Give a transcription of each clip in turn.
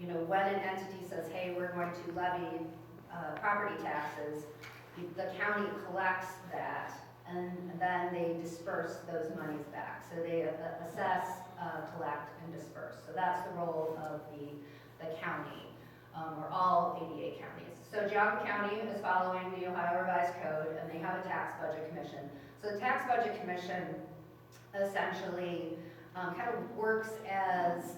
when an entity says, hey, we're going to levy property taxes, the county collects that, and then they disperse those monies back. So they assess, collect, and disperse. So that's the role of the county, or all 88 counties. So Geauga County is following the Ohio Revised Code, and they have a tax budget commission. So the tax budget commission essentially kind of works as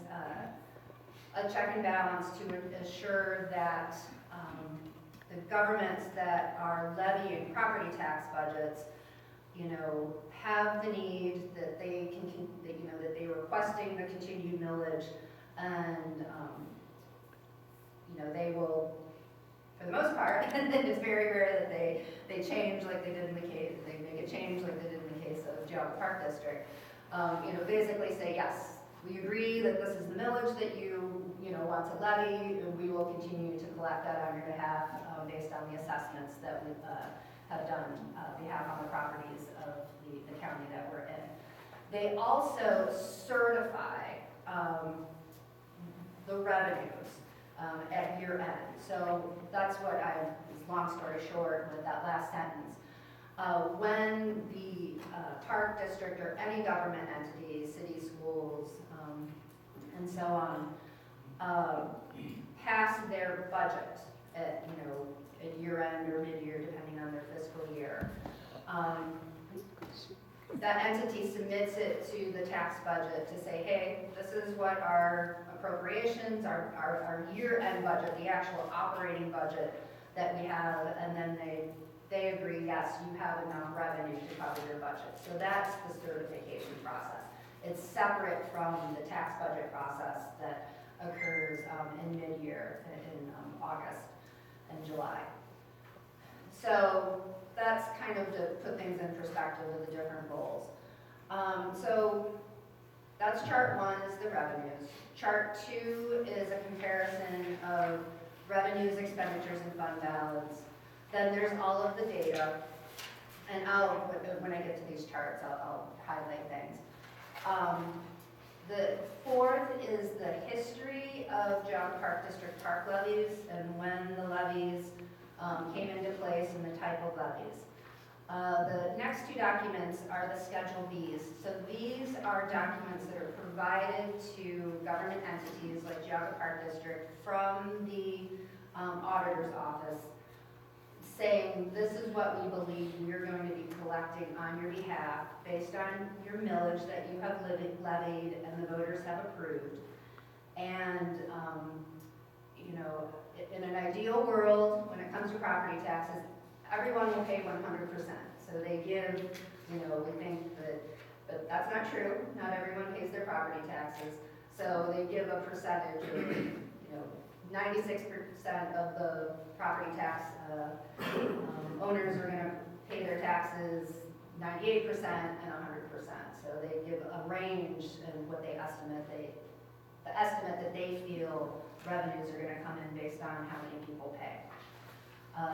a check and balance to assure that the governments that are levying property tax budgets, have the need that they can, that they're requesting the continued millage, and they will, for the most part, and it's very rare that they change like they did in the case, they make a change like they did in the case of Geauga Park District. Basically say, yes, we agree that this is the millage that you want to levy, and we will continue to collect that on your behalf based on the assessments that we have done behalf on the properties of the county that we're in. They also certify the revenues at year end. So that's what long story short with that last sentence. When the park district or any government entity, city, schools, and so on, pass their budget at year end or mid-year, depending on their fiscal year, that entity submits it to the tax budget to say, hey, this is what our appropriations, our year-end budget, the actual operating budget that we have, and then they agree, yes, you have enough revenue to cover your budget. So that's the certification process. It's separate from the tax budget process that occurs in mid-year, in August and July. So that's kind of to put things in perspective of the different goals. So that's chart 1 is the revenues. Chart 2 is a comparison of revenues, expenditures, and fund balance. Then there's all of the data, and when I get to these charts, I'll highlight things. The 4th is the history of Geauga Park District park levies and when the levies came into place and the type of levies. The next 2 documents are the Schedule Bs. So these are documents that are provided to government entities like Geauga Park District from the auditor's office, saying this is what we believe we're going to be collecting on your behalf based on your millage that you have levied and the voters have approved. And in an ideal world, when it comes to property taxes, everyone will pay 100%. So they give, we think that, but that's not true. Not everyone pays their property taxes. So they give a percentage of, 96% of the property tax owners are going to pay their taxes 98% and 100%. So they give a range in what they estimate. The estimate that they feel revenues are going to come in based on how many people pay.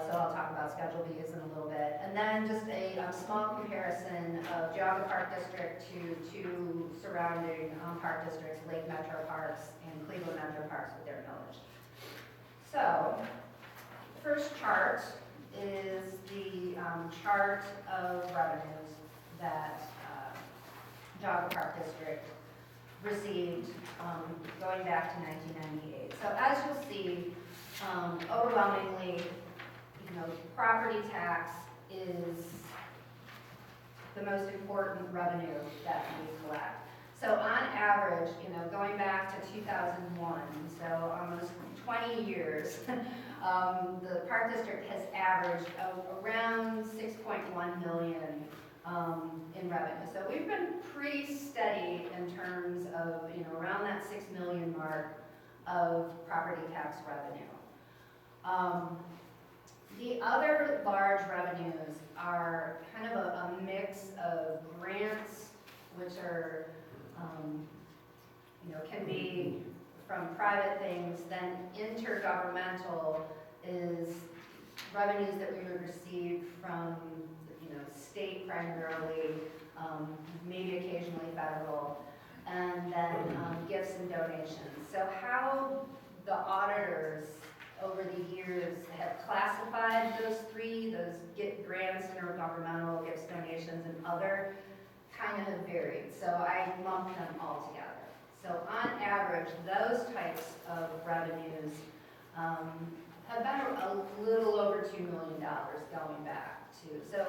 So I'll talk about Schedule Bs in a little bit. And then just a small comparison of Geauga Park District to 2 surrounding park districts, Lake Metro Parks and Cleveland Metro Parks with their millage. So, first chart is the chart of revenues that Geauga Park District received going back to 1998. So as you'll see, overwhelmingly, property tax is the most important revenue that we collect. So on average, going back to 2001, so almost 20 years, the Park District has averaged around 6.1 million in revenue. So we've been pretty steady in terms of, around that 6 million mark of property tax revenue. The other large revenues are kind of a mix of grants, which are, can be from private things, then intergovernmental is revenues that we would receive from, state primarily, maybe occasionally federal, and then gifts and donations. So how the I've classified those three, those grants, intergovernmental, gifts, donations, and other, kind of have varied. So I lumped them all together. So on average, those types of revenues have been a little over $2 million going back to. So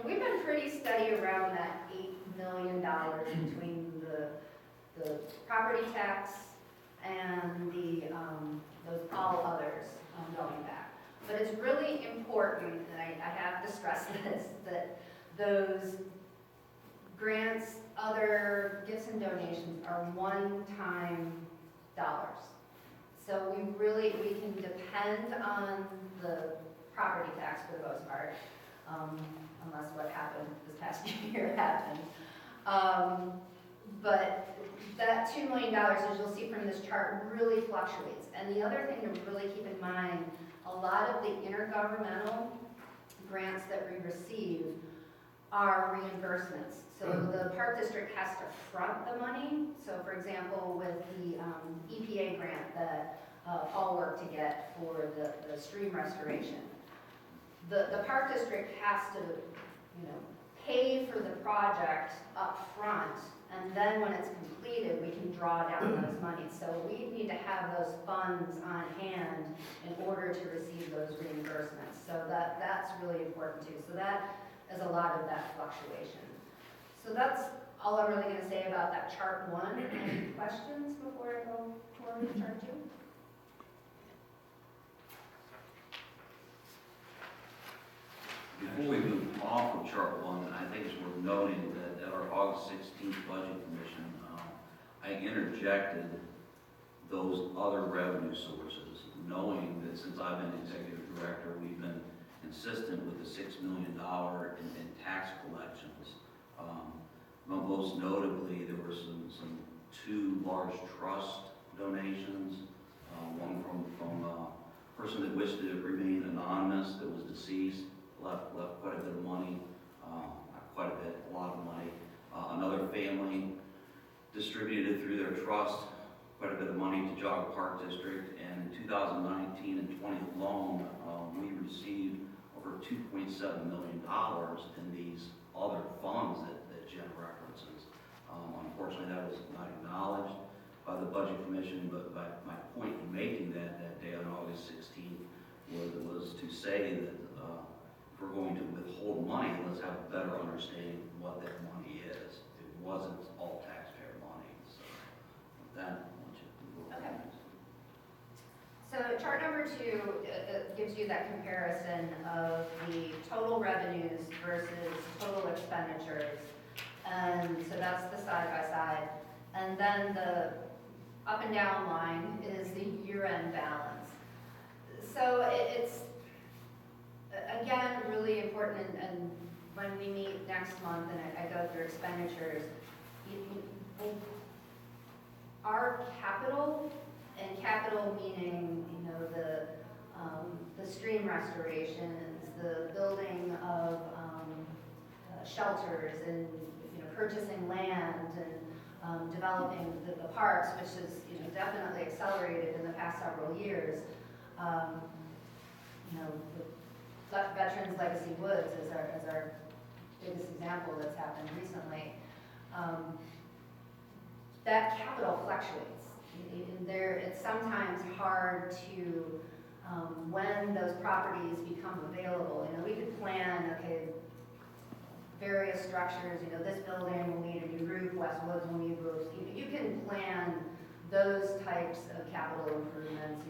we've been pretty steady around that $8 million between the property tax and the those all others going back. But it's really important, and I have to stress this, that those grants, other gifts and donations are one-time dollars. So we can depend on the property tax for the most part, unless what happened this past year happened. But that $2 million, as you'll see from this chart, really fluctuates. And the other thing to really keep in mind, a lot of the intergovernmental grants that we receive are reimbursements. So the park district has to front the money. So for example, with the EPA grant that Paul worked to get for the stream restoration, the park district has to, pay for the project up front, and then when it's completed, we can draw down those monies. So we need to have those funds on hand in order to receive those reimbursements. So that's really important too. So that is a lot of that fluctuation. So that's all I'm really going to say about that chart 1. Any questions before I go forward to chart 2? Before we move off of chart 1, I think it's worth noting that at our August 16th budget commission, I interjected those other revenue sources, knowing that since I've been executive director, we've been consistent with the $6 million in tax collections. Most notably, there were some 2 large trust donations, one from a person that wished to remain anonymous that was deceased, left quite a bit of money, not quite a bit, a lot of money. Another family distributed through their trust quite a bit of money to Jog Park District, and in 2019 and 20 alone, we received over $2.7 million in these other funds that Jen references. Unfortunately, that was not acknowledged by the Budget Commission, but my point in making that day on August 16th was to say that if we're going to withhold money, let's have a better understanding of what that money is. It wasn't all taxpayer money. So with that, I want you to go on. Okay. So chart number 2 gives you that comparison of the total revenues versus total expenditures. And so that's the side by side. And then the up and down line is the year-end balance. So it's, again, really important, and when we meet next month and I go through expenditures, our capital, and capital meaning, the stream restorations, the building of shelters, and purchasing land, and developing the parks, which is definitely accelerated in the past several years. Veterans Legacy Woods is our biggest example that's happened recently. That capital fluctuates. It's sometimes hard to, when those properties become available, we could plan, okay, various structures, this building will need a new roof, West Woods will need roofs. You can plan those types of capital improvements.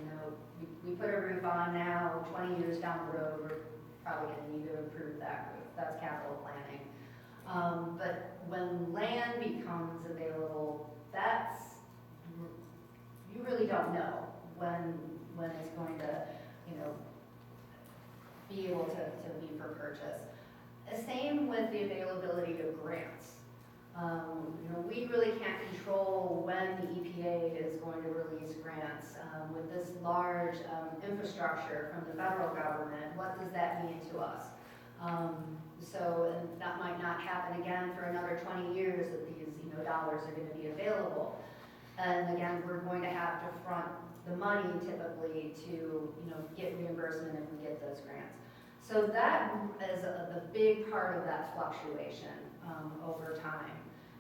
We put a roof on now, 20 years down the road, we're probably going to need to improve that roof. That's capital planning. But when land becomes available, you really don't know when it's going to, be able to be for purchase. Same with the availability of grants. We really can't control when the EPA is going to release grants. With this large infrastructure from the federal government, what does that mean to us? And that might not happen again for another 20 years that these dollars are going to be available. And again, we're going to have to front the money typically to, get reimbursement if we get those grants. So that is the big part of that fluctuation over time.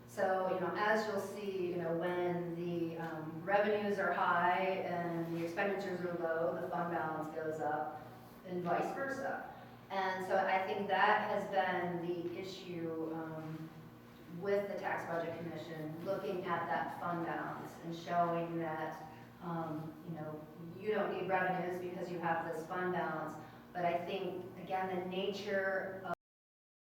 So, as you'll see, when the revenues are high and the expenditures are low, the fund balance goes up and vice versa. And so I think that has been the issue with the Tax Budget Commission, looking at that fund balance and showing that, you don't need revenues because you have this fund balance. But I think, again, the nature